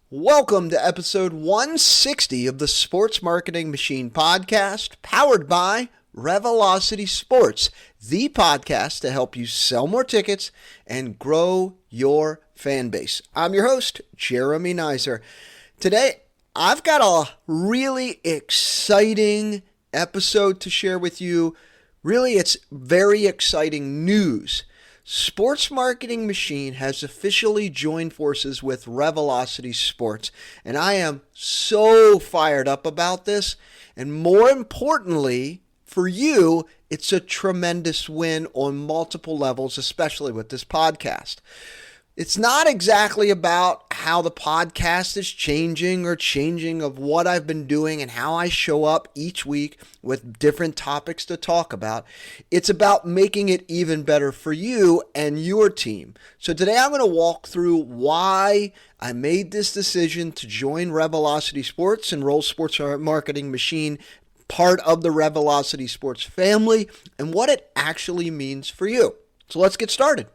Welcome to episode 160 of the Sports Marketing Machine podcast, powered by Revelocity Sports, the podcast to help you sell more tickets and grow your fan base. I'm your host, Jeremy Nizer. Today, I've got a really exciting episode to share with you. Really, it's very exciting news. Sports Marketing Machine has officially joined forces with Revelocity Sports, and I am so fired up about this. And more importantly, for you, it's a tremendous win on multiple levels, especially with this podcast. It's not exactly about how the podcast is changing of what I've been doing and how I show up each week with different topics to talk about. It's about making it even better for you and your team. So today I'm going to walk through why I made this decision to join Revelocity Sports and Roll Sports Marketing Machine, part of the Revelocity Sports family, and what it actually means for you. So let's get started.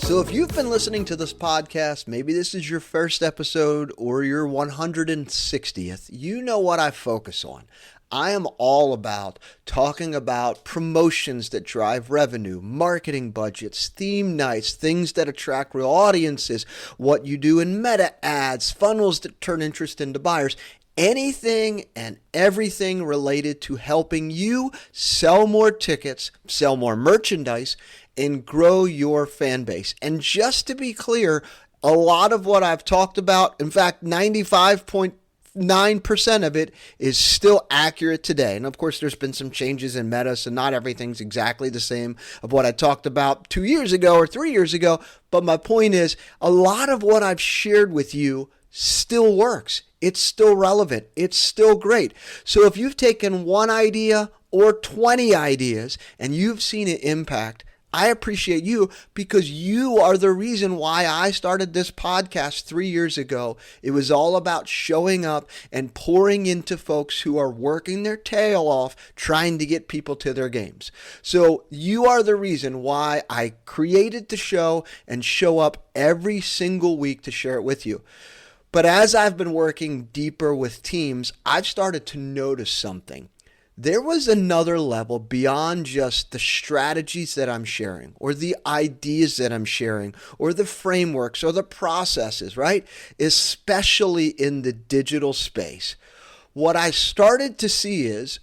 So if you've been listening to this podcast, maybe this is your first episode or your 160th, you know what I focus on. I am all about talking about promotions that drive revenue, marketing budgets, theme nights, things that attract real audiences, what you do in meta ads, funnels that turn interest into buyers. Anything and everything related to helping you sell more tickets, sell more merchandise, and grow your fan base. And just to be clear, a lot of what I've talked about, in fact, 95.9% of it is still accurate today. And of course, there's been some changes in meta, so not everything's exactly the same of what I talked about 2 years ago or 3 years ago. But my point is, a lot of what I've shared with you still works. It's still relevant. It's still great. So if you've taken one idea or 20 ideas and you've seen it impact, I appreciate you, because you are the reason why I started this podcast 3 years ago. It was all about showing up and pouring into folks who are working their tail off trying to get people to their games. So you are the reason why I created the show and show up every single week to share it with you. But as I've been working deeper with teams, I've started to notice something. There was another level beyond just the strategies that I'm sharing or the ideas that I'm sharing or the frameworks or the processes, right? Especially in the digital space. What I started to see is,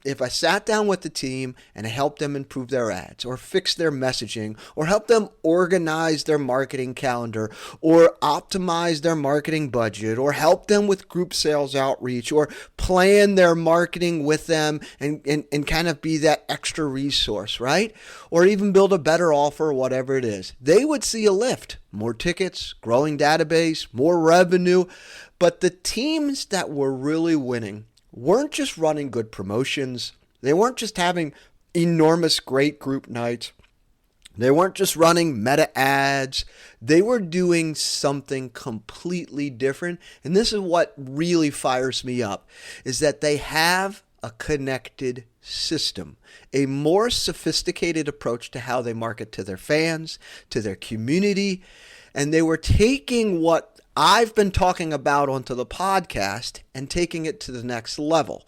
if I sat down with the team and helped them improve their ads or fix their messaging or help them organize their marketing calendar or optimize their marketing budget or help them with group sales outreach or plan their marketing with them and kind of be that extra resource, right? Or even build a better offer, whatever it is, they would see a lift, more tickets, growing database, more revenue. But the teams that were really winning weren't just running good promotions. They weren't just having enormous great group nights. They weren't just running meta ads. They were doing something completely different. And this is what really fires me up, is that they have a connected system, a more sophisticated approach to how they market to their fans, to their community. And they were taking what I've been talking about onto the podcast and taking it to the next level,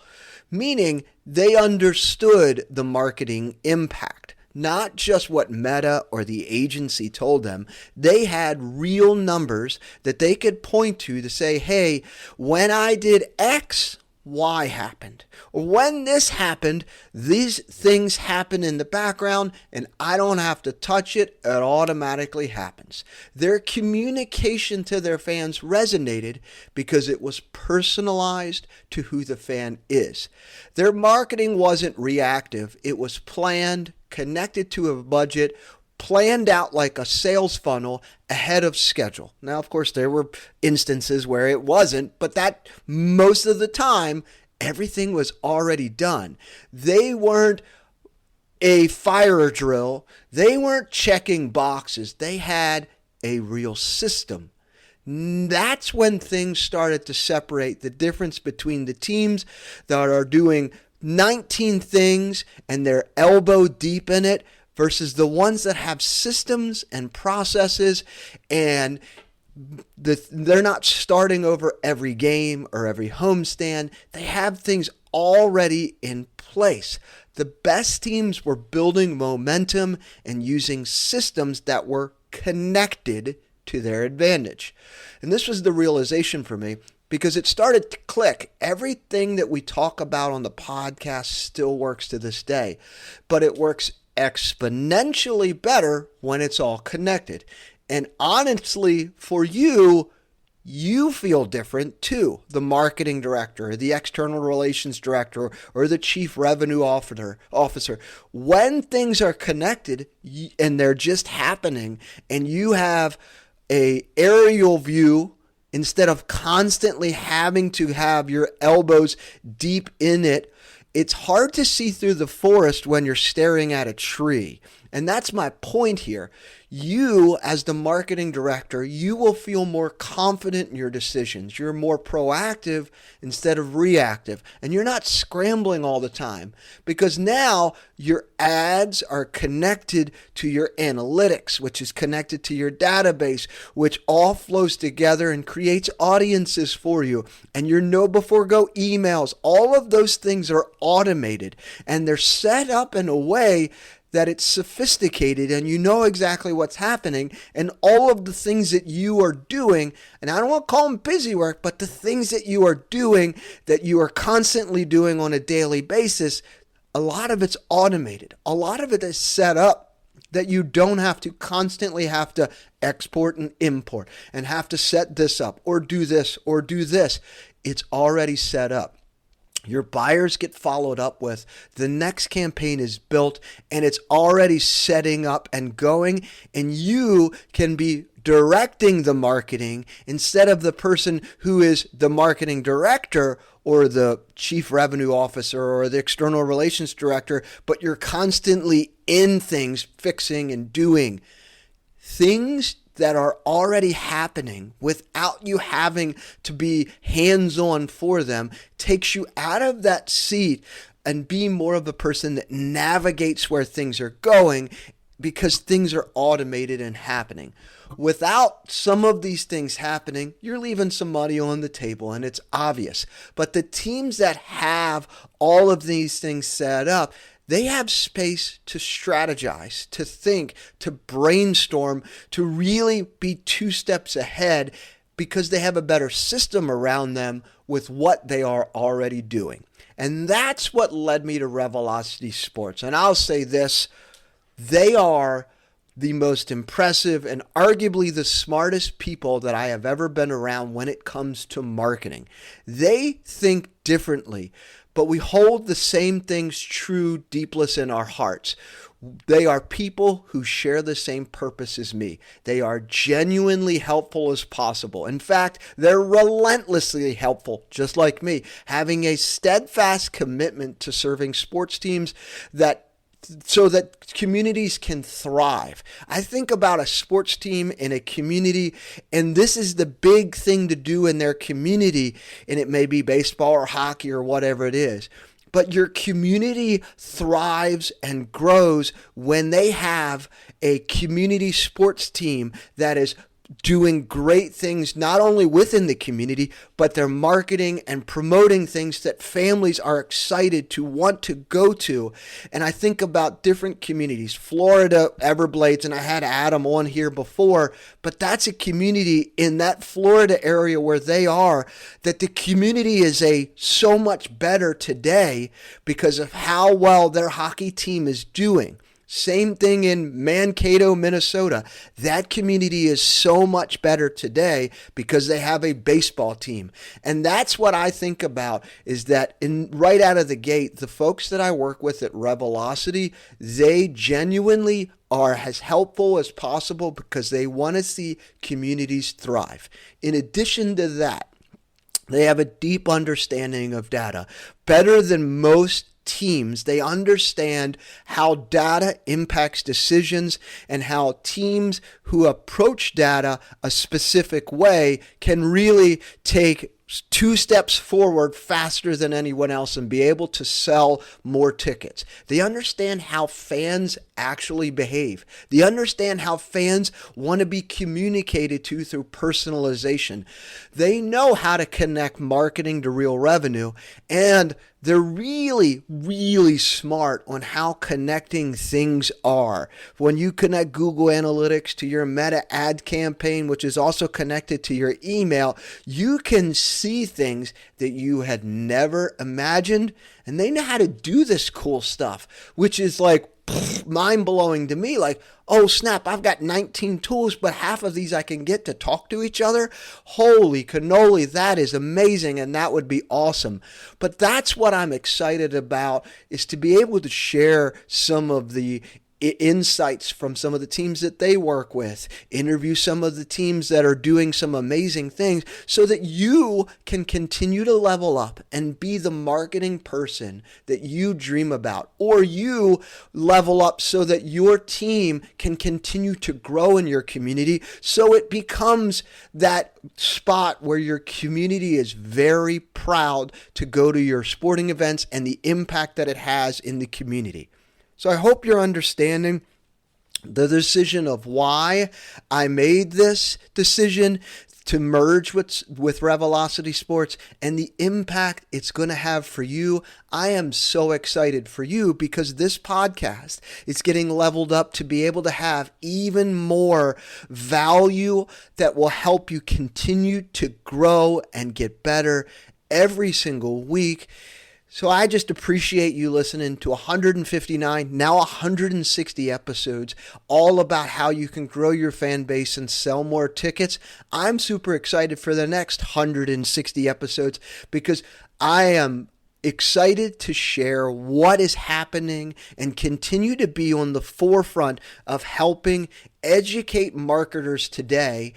meaning they understood the marketing impact, not just what Meta or the agency told them. They had real numbers that they could point to say, hey, when I did X, Y happened. Or when this happened, these things happen in the background and I don't have to touch it. It automatically happens. Their communication to their fans resonated because it was personalized to who the fan is. Their marketing wasn't reactive. It was planned, connected to a budget, planned out like a sales funnel ahead of schedule. Now, of course, there were instances where it wasn't, but that most of the time, everything was already done. They weren't a fire drill. They weren't checking boxes. They had a real system. That's when things started to separate, the difference between the teams that are doing 19 things and they're elbow deep in it versus the ones that have systems and processes, and they're not starting over every game or every homestand. They have things already in place. The best teams were building momentum and using systems that were connected to their advantage. And this was the realization for me, because it started to click. Everything that we talk about on the podcast still works to this day, but it works exponentially better when it's all connected. And honestly, for you, you feel different too. The marketing director, the external relations director, or the chief revenue officer. When things are connected and they're just happening, and you have an aerial view instead of constantly having to have your elbows deep in it, it's hard to see through the forest when you're staring at a tree. And that's my point here. You, as the marketing director, you will feel more confident in your decisions. You're more proactive instead of reactive. And you're not scrambling all the time, because now your ads are connected to your analytics, which is connected to your database, which all flows together and creates audiences for you. And your know-before-go emails, all of those things are automated, and they're set up in a way that it's sophisticated, and you know exactly what's happening, and all of the things that you are doing, and I don't want to call them busy work, but the things that you are doing, that you are constantly doing on a daily basis, a lot of it's automated. A lot of it is set up that you don't have to constantly have to export and import and have to set this up or do this or do this. It's already set up. Your buyers get followed up with. The next campaign is built, and it's already setting up and going, and you can be directing the marketing instead of the person who is the marketing director or the chief revenue officer or the external relations director, but you're constantly in things, fixing and doing things that are already happening without you having to be hands-on for them, takes you out of that seat and be more of a person that navigates where things are going, because things are automated and happening. Without some of these things happening, you're leaving some money on the table, and it's obvious. But the teams that have all of these things set up, they have space to strategize, to think, to brainstorm, to really be 2 steps ahead, because they have a better system around them with what they are already doing. And that's what led me to Revelocity Sports. And I'll say this, they are the most impressive and arguably the smartest people that I have ever been around when it comes to marketing. They think differently, but we hold the same things true deepless in our hearts. They are people who share the same purpose as me. They are genuinely helpful as possible. In fact, they're relentlessly helpful, just like me, having a steadfast commitment to serving sports teams so that communities can thrive. I think about a sports team in a community, and this is the big thing to do in their community, and it may be baseball or hockey or whatever it is. But your community thrives and grows when they have a community sports team that is doing great things, not only within the community, but they're marketing and promoting things that families are excited to want to go to. And I think about different communities, Florida Everblades, and I had Adam on here before, but that's a community in that Florida area where they are, that the community is so much better today because of how well their hockey team is doing. Same thing in Mankato, Minnesota. That community is so much better today because they have a baseball team. And that's what I think about, is that right out of the gate, the folks that I work with at Revelocity, they genuinely are as helpful as possible because they want to see communities thrive. In addition to that, they have a deep understanding of data, better than most teams. They understand how data impacts decisions and how teams who approach data a specific way can really take 2 steps forward faster than anyone else and be able to sell more tickets. They understand how fans actually behave. They understand how fans want to be communicated to through personalization. They know how to connect marketing to real revenue, and they're really, really smart on how connecting things are. When you connect Google Analytics to your Meta ad campaign, which is also connected to your email, you can see things that you had never imagined. And they know how to do this cool stuff, which is like mind-blowing to me. Like, oh snap, I've got 19 tools, but half of these I can get to talk to each other. Holy cannoli, that is amazing, and that would be awesome. But that's what I'm excited about, is to be able to share some of the insights from some of the teams that they work with, interview some of the teams that are doing some amazing things so that you can continue to level up and be the marketing person that you dream about, or you level up so that your team can continue to grow in your community so it becomes that spot where your community is very proud to go to your sporting events and the impact that it has in the community. So I hope you're understanding the decision of why I made this decision to merge with Revelocity Sports and the impact it's going to have for you. I am so excited for you because this podcast is getting leveled up to be able to have even more value that will help you continue to grow and get better every single week. So I just appreciate you listening to 159, now 160 episodes, all about how you can grow your fan base and sell more tickets. I'm super excited for the next 160 episodes because I am excited to share what is happening and continue to be on the forefront of helping educate marketers today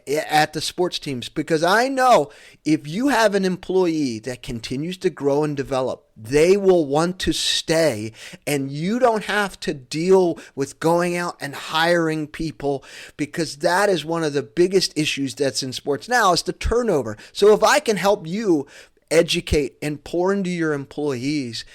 at the sports teams, because I know if you have an employee that continues to grow and develop, they will want to stay, and you don't have to deal with going out and hiring people, because that is one of the biggest issues that's in sports now, is the turnover. So if I can help you educate and pour into your employees,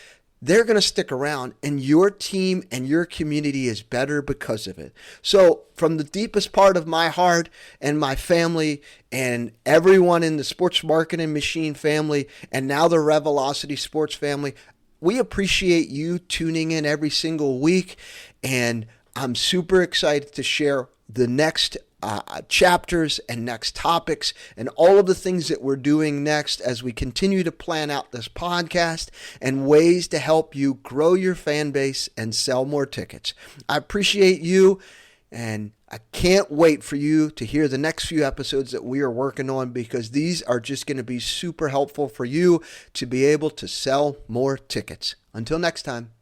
they're going to stick around, and your team and your community is better because of it. So from the deepest part of my heart and my family and everyone in the Sports Marketing Machine family and now the Revelocity Sports family, we appreciate you tuning in every single week, and I'm super excited to share the next chapters and next topics and all of the things that we're doing next as we continue to plan out this podcast and ways to help you grow your fan base and sell more tickets. I appreciate you, and I can't wait for you to hear the next few episodes that we are working on, because these are just going to be super helpful for you to be able to sell more tickets. Until next time.